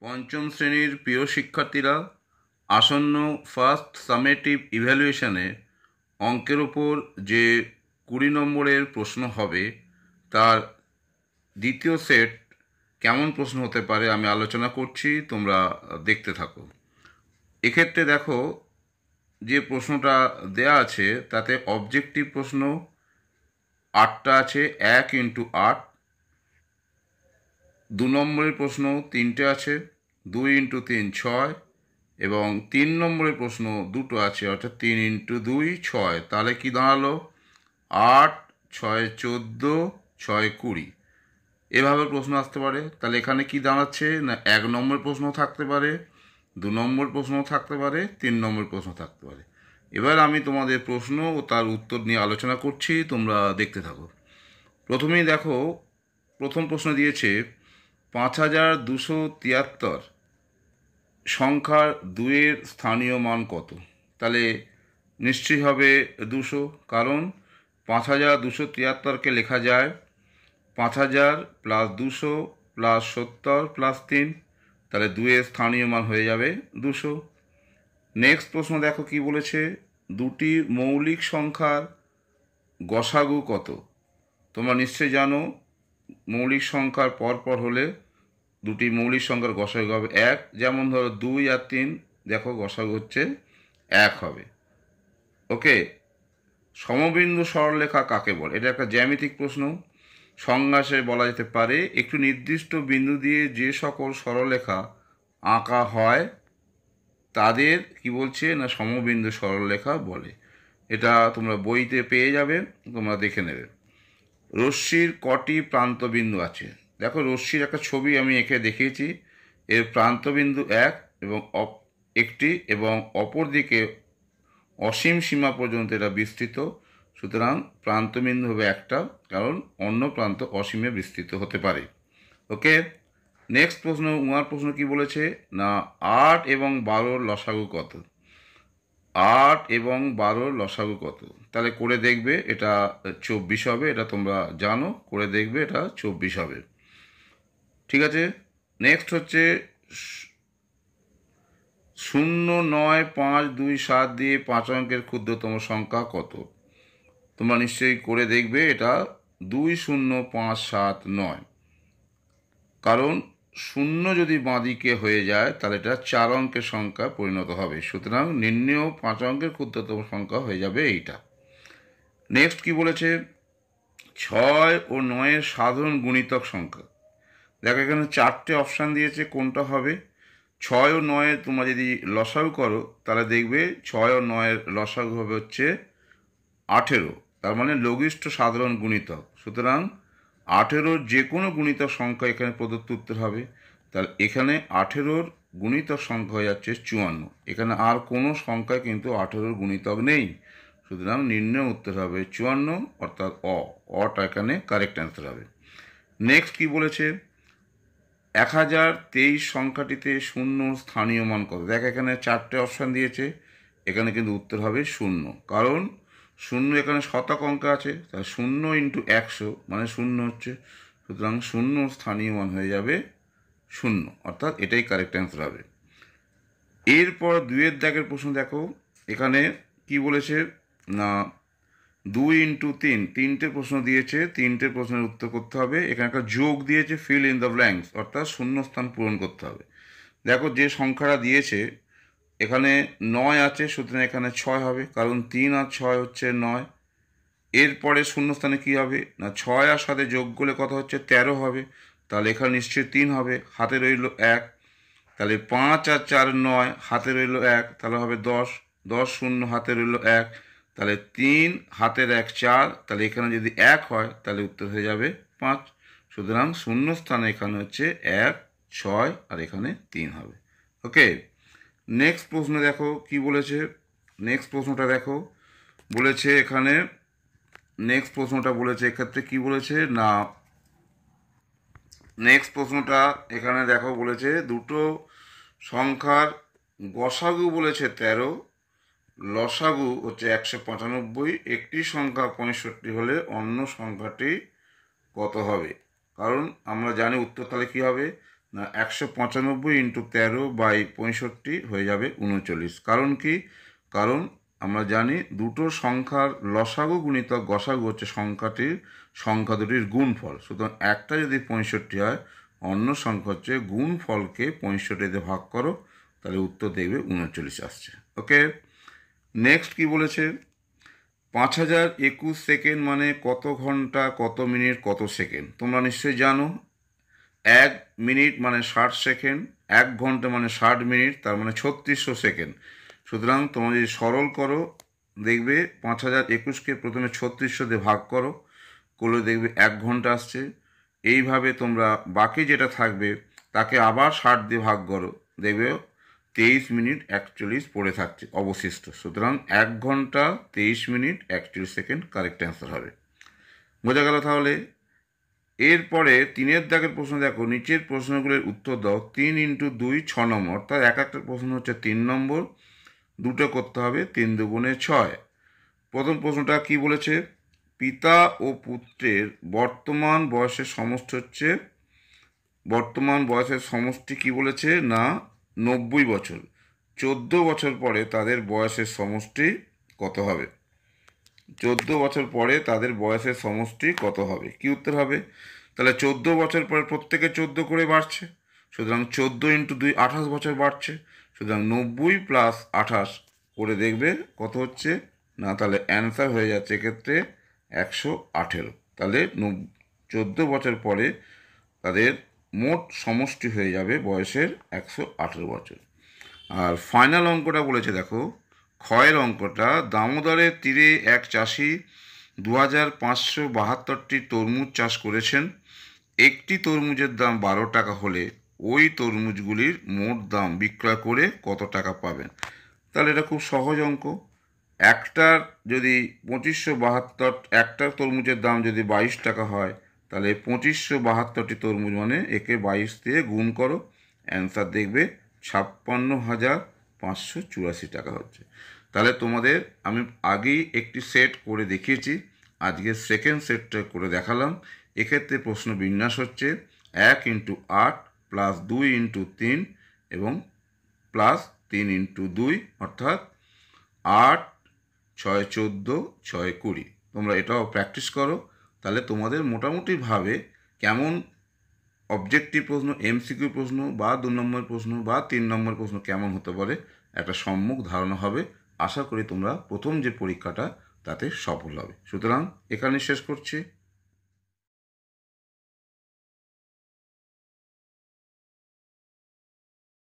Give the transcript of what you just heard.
পঞ্চম শ্রেণীর প্রিয় শিক্ষার্থীরা, আসন্ন ফার্স্ট সামেটিভ ইভ্যালুয়েশনে অঙ্কের ওপর যে 20 নম্বরের প্রশ্ন হবে তার দ্বিতীয় সেট কেমন প্রশ্ন হতে পারে আমি আলোচনা করছি, তোমরা দেখতে থাকো। এক্ষেত্রে দেখো, যে প্রশ্নটা দেয়া আছে তাতে অবজেক্টিভ প্রশ্ন 8টা আছে, 1 × 8। 2 নম্বরের প্রশ্ন 3টে আছে, 2 × 3 6, এবং 3 নম্বরের প্রশ্ন 2টো আছে, অর্থাৎ 3 × 2 6। তাহলে কি দাঁড়ালো? 8 6 14 6 20। এভাবে প্রশ্ন আসতে পারে। তাহলে এখানে কি দাঁড়াচ্ছে না, 1 নম্বর প্রশ্ন থাকতে পারে, 2 নম্বর প্রশ্ন থাকতে পারে, 3 নম্বর প্রশ্ন থাকতে পারে। এবার আমি তোমাদের প্রশ্ন ও তার উত্তর নিয়ে আলোচনা করছি, তোমরা দেখতে থাকো। প্রথমেই দেখো, প্রথম প্রশ্ন দিয়েছে 5273 সংখ্যার 2-এর স্থানীয় মান কত? তাহলে নিশ্চয়ই হবে 200, কারণ 5273কে লেখা যায় 5000 + 200 + 70 + 3। তাহলে 2-এর স্থানীয় মান হয়ে যাবে 200। নেক্সট প্রশ্ন দেখো কি বলেছে, দুটি মৌলিক সংখ্যার গসাগু কত? তোমরা নিশ্চয়ই জানো, মৌলিক সংখ্যার পরপর হলে দুটি মৌলিক সংখ্যার গসাগু হবে 1। যেমন ধরো 2 আর 3, দেখো গসাগু হচ্ছে 1 হবে। ওকে, সমবিন্দু সরলরেখা কাকে বলে? এটা একটা জ্যামিতিক প্রশ্ন। সংজ্ঞাসে বলা যেতে পারে, একটু নির্দিষ্ট বিন্দু দিয়ে যে সকল সরলরেখা আঁকা হয় তাদের কি বলছে না, সমবিন্দু সরলরেখা বলে। এটা তোমরা বইতে পেয়ে যাবে, তোমরা দেখে নেবে। রশ্মির কটি প্রান্তবিন্দু আছে? দেখো, রশ্মির একটা ছবি আমি এঁকে দেখিয়েছি। এর প্রান্তবিন্দু 1 এবং একটি, এবং অপর দিকে অসীম সীমা পর্যন্ত এটা বিস্তৃত। সুতরাং প্রান্তবিন্দু হবে একটা, কারণ অন্য প্রান্ত অসীমে বিস্তৃত হতে পারে। ওকে, নেক্সট প্রশ্ন, উমার প্রশ্ন কি বলেছে না, 8 এবং 12-র লসাগু কত? 8 এবং 12-র লসাগু কত? তাহলে করে দেখবে, এটা 24 হবে। এটা তোমরা জানো, করে দেখবে এটা 24 হবে। ঠিক আছে, নেক্সট হচ্ছে 0 9 5 2 7 দিয়ে 5 অঙ্কের ক্ষুদ্রতম সংখ্যা কত? তোমরা নিশ্চয়ই করে দেখবে, এটা 2 0 5 7 9। কারণ 0 যদি বাঁদিকে হয়ে যায় তাহলে এটা 4 অঙ্কের সংখ্যা পরিণত হবে। সুতরাং নির্ণেয় 5 অঙ্কের ক্ষুদ্রতম সংখ্যা হয়ে যাবে এইটা। নেক্সট কি বলেছে, 6 ও 9-এর সাধারণ গুণিতক সংখ্যা। দেখো, এখানে 4টে অপশান দিয়েছে, কোনটা হবে? 6 ও 9-এর তোমরা যদি লসাগু করো তাহলে দেখবে 6 ও 9-এর লসাগু হবে হচ্ছে 18। তার মানে লঘিষ্ঠ সাধারণ গুণিতক। সুতরাং 18-র যে কোনো গুণিতক সংখ্যা এখানে প্রদত্ত উত্তর হবে। তাহলে এখানে 18-র গুণিতক সংখ্যা হয়ে যাচ্ছে 54। এখানে আর কোনো সংখ্যায় কিন্তু 18-র গুণিতক নেই। সুতরাং নির্ণয় উত্তর হবে 54, অর্থাৎ অটা এখানে কারেক্ট অ্যান্সার হবে। নেক্সট কি বলেছে, 1023 সংখ্যাটিতে 0 স্থানীয় মান কত? দেখ, এখানে 4টে অপশান দিয়েছে, এখানে কিন্তু উত্তর হবে 0, কারণ 0 এখানে শতক অঙ্ক আছে। তাহলে 0 × 100 মানে 0 হচ্ছে। সুতরাং 0 স্থানীয় মান হয়ে যাবে 0, অর্থাৎ এটাই কারেক্ট অ্যান্সার হবে। এরপর 2-এর দাগের প্রশ্ন দেখো, এখানে কি বলেছে না, 2 × 3, 3টে প্রশ্ন দিয়েছে, 3টে প্রশ্নের উত্তর করতে হবে। এখানে একটা যোগ দিয়েছে, ফিল ইন দ্য ব্ল্যাঙ্কস, অর্থাৎ শূন্যস্থান পূরণ করতে হবে। দেখো, যে সংখ্যাটা দিয়েছে এখানে 9 আছে, সুতরাং এখানে 6 হবে, কারণ 3 আর 6 হচ্ছে 9। এরপরে শূন্যস্থানে কি হবে না, 6 আর 7 যোগ করলে কত হচ্ছে 13 হবে। তাহলে এখানে নিশ্চয়ই 3 হবে, হাতে রইল 1। তাহলে 5 আর 4 9, হাতে রইল 1, তাহলে হবে 10। 10 0, হাতে রইল 1, তাহলে 3 হাতের 1 4। তাহলে এখানে যদি 1 হয় তাহলে উত্তর হয়ে যাবে 5। সুতরাং শূন্যস্থানে এখানে হচ্ছে 1 6 আর এখানে 3 হবে। ওকে, নেক্সট প্রশ্ন দেখো কি বলেছে। নেক্সট প্রশ্নটা দেখো, বলেছে এখানে, নেক্সট প্রশ্নটা বলেছে এক্ষেত্রে কি বলেছে না, নেক্সট প্রশ্নটা এখানে দেখো বলেছে দুটো সংখ্যার গসাগু বলেছে 13, লসাগু হচ্ছে 195। একটি সংখ্যা 65 হলে অন্য সংখ্যাটি কত হবে? কারণ আমরা জানি উত্তর তাহলে কী হবে না 195 ইন্টু 13/65 হয়ে যাবে 39। কারণ কি? কারণ আমরা জানি দুটো সংখ্যার লসাগু গুণিতক গসাগু হচ্ছে সংখ্যা দুটির গুণফল। সুতরাং একটা যদি 65 হয়, অন্য সংখ্যা হচ্ছে গুণফলকে 65 দিয়ে ভাগ করো, তাহলে উত্তর দেখবে 39 আসছে। ওকে, নেক্সট কি বলেছে? 5021 সেকেন্ড মানে কত ঘন্টা, কত মিনিট, কত সেকেন্ড? তোমরা নিশ্চয়ই জানো। 1 মিনিট মানে 60 সেকেন্ড, 1 ঘন্টা মানে 60 মিনিট, তার মানে 3600 সেকেন্ড। সুতরাং তোমরা যদি সরল করো, দেখবে 5021কে প্রথমে 3600 দিয়ে ভাগ করো, করলে দেখবে 1 ঘন্টা আসছে। এইভাবে তোমরা বাকি যেটা থাকবে তাকে আবার 60 দিয়ে ভাগ করো, দেখবে 23 মিনিট 41 পড়ে থাকছে অবশিষ্ট। সুতরাং 1 ঘন্টা 23 মিনিট 41 সেকেন্ড কারেক্ট অ্যান্সার হবে। বোঝা গেল তাহলে? এরপরে 3-এর দাগের প্রশ্ন দেখো, নিচের প্রশ্নগুলোর উত্তর দাও। 3 ইন্টু 2 6 নম্বর, অর্থাৎ এক একটা প্রশ্ন হচ্ছে 3 নম্বর, দুটো করতে হবে, 3 দুগুণে 6। প্রথম প্রশ্নটা কি বলেছে? পিতা ও পুত্রের বর্তমান বয়সের সমষ্টি কি বলেছে? না 90 বছর। 14 বছর পরে তাদের বয়সের সমষ্টি কত হবে? 14 বছর পরে তাদের বয়সের সমষ্টি কত হবে? কি উত্তর হবে? তাহলে 14 বছর পরে প্রত্যেকে 14 করে বাড়ছে, সুতরাং 14 ইন্টু 2 28 বছর বাড়ছে। সুতরাং 90 প্লাস 28 করে দেখবে কত হচ্ছে? না, তাহলে অ্যান্সার হয়ে যাচ্ছে এক্ষেত্রে 118। তাহলে 14 বছর পরে তাদের মোট সমষ্টি হয়ে যাবে বয়সের 118 বছর। আর ফাইনাল অঙ্কটা বলেছে দেখো, ক্ষয়ের অঙ্কটা, দামোদরের তীরে এক চাষি 2572টি তরমুজ চাষ করেছেন। একটি তরমুজের দাম 12 টাকা হলে ওই তরমুজগুলির মোট দাম বিক্রয় করে কত টাকা পাবেন? তাহলে এটা খুব সহজ অঙ্ক। একটার যদি 2572, একটা তরমুজের দাম যদি 22 টাকা হয়, তাহলে 2572টি তরমুজ মানে একে 22 দিয়ে গুণ করো, অ্যান্সার দেখবে 56,584 টাকা হচ্ছে। তাহলে তোমাদের আমি আগেই একটি সেট করে দেখিয়েছি, আজকে সেকেন্ড সেটটা করে দেখালাম। এক্ষেত্রে প্রশ্ন বিন্যাস হচ্ছে 1 ইন্টু 8 প্লাস 2 ইন্টু 3 এবং প্লাস 3 ইন্টু 2, অর্থাৎ 8 6 14 6 20। তোমরা এটাও প্র্যাকটিস করো, তাহলে তোমাদের মোটামুটিভাবে কেমন অবজেক্টিভ প্রশ্ন, এমসিকিউ প্রশ্ন বা 2 নম্বর প্রশ্ন বা 3 নম্বর প্রশ্ন কেমন হতে পারে একটা সম্যক ধারণা হবে। আশা করি তোমরা প্রথম যে পরীক্ষাটা তাতে সফল হবে। সুতরাং এখানে শেষ করছি।